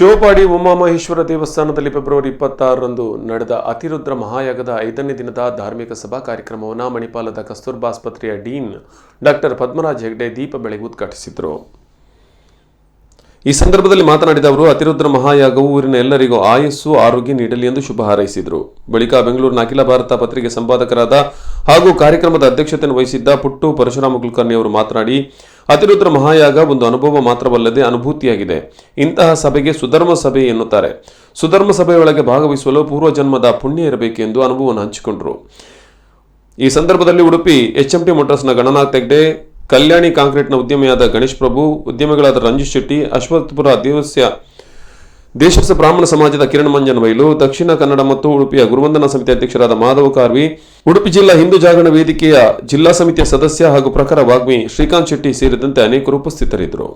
ಶಿವಪಾಡಿ ಉಮಾಮಹೇಶ್ವರ ದೇವಸ್ಥಾನದಲ್ಲಿ ಫೆಬ್ರವರಿ 26ರಂದು ನಡೆದ ಅತಿರುದ್ರ ಮಹಾಯಾಗದ 5ನೇ ದಿನದ ಧಾರ್ಮಿಕ ಸಭಾ ಕಾರ್ಯಕ್ರಮವನ್ನು ಮಣಿಪಾಲದ ಕಸ್ತೂರ್ಬಾ ಆಸ್ಪತ್ರೆಯ ಡೀನ್ ಡಾಕ್ಟರ್ ಪದ್ಮರಾಜ್ ಹೆಗ್ಡೆ ದೀಪ ಬೆಳಗಿ ಉದ್ಘಾಟಿಸಿದರು. ಈ ಸಂದರ್ಭದಲ್ಲಿ ಮಾತನಾಡಿದ ಅವರು, ಅತಿರುದ್ರ ಮಹಾಯಾಗವು ಊರಿನ ಎಲ್ಲರಿಗೂ ಆಯಸ್ಸು ಆರೋಗ್ಯ ನೀಡಲಿ ಎಂದು ಶುಭ ಹಾರೈಸಿದರು. ಬಳಿಕ ಬೆಂಗಳೂರಿನ ಅಖಿಲ ಭಾರತ ಪತ್ರಿಕೆ ಸಂಪಾದಕರಾದ ಹಾಗೂ ಕಾರ್ಯಕ್ರಮದ ಅಧ್ಯಕ್ಷತೆಯನ್ನು ವಹಿಸಿದ್ದ ಪುಟ್ಟು ಪರಶುರಾಮ ಕುಲಕರ್ಣಿ ಅವರು ಮಾತನಾಡಿ, ಅತಿರುದ್ರ ಮಹಾಯಾಗ ಒಂದು ಅನುಭವ ಮಾತ್ರವಲ್ಲದೆ ಅನುಭೂತಿಯಾಗಿದೆ. ಇಂತಹ ಸಭೆಗೆ ಸುಧರ್ಮ ಸಭೆ ಎನ್ನುತ್ತಾರೆ. ಸುಧರ್ಮ ಸಭೆಯೊಳಗೆ ಭಾಗವಹಿಸಲು ಪೂರ್ವಜನ್ಮದ ಪುಣ್ಯ ಇರಬೇಕು ಎಂದು ಅನುಭವವನ್ನು ಹಂಚಿಕೊಂಡರು. ಈ ಸಂದರ್ಭದಲ್ಲಿ ಉಡುಪಿ HMT ಮೋಟಾರ್ಸ್ನ ಗಣನಾಥ್ ಹೆಗ್ಡೆ, ಕಲ್ಯಾಣಿ ಕಾಂಕ್ರೀಟ್ನ ಉದ್ಯಮಿಯಾದ ಗಣೇಶ್ ಪ್ರಭು, ಉದ್ಯಮಿಗಳಾದ ರಂಜಿತ್ ಶೆಟ್ಟಿ, ಅಶ್ವತ್ಥಪುರ ದೇಶಸ್ಥ ಬ್ರಾಹ್ಮಣ ಸಮಾಜದ ಕಿರಣ್ ಮಂಜನ್ ಬೈಲು, ದಕ್ಷಿಣ ಕನ್ನಡ ಮತ್ತು ಉಡುಪಿಯ ಗುರುವಂದನಾ ಸಮಿತಿ ಅಧ್ಯಕ್ಷರಾದ ಮಾಧವ ಕಾರ್ವಿ, ಉಡುಪಿ ಜಿಲ್ಲಾ ಹಿಂದೂ ಜಾಗರಣ ವೇದಿಕೆಯ ಜಿಲ್ಲಾ ಸಮಿತಿಯ ಸದಸ್ಯ ಹಾಗೂ ಪ್ರಖರ ವಾಗ್ಮಿ ಶ್ರೀಕಾಂತ್ ಶೆಟ್ಟಿ ಸೇರಿದಂತೆ ಅನೇಕರು ಉಪಸ್ಥಿತರಿದ್ದರು.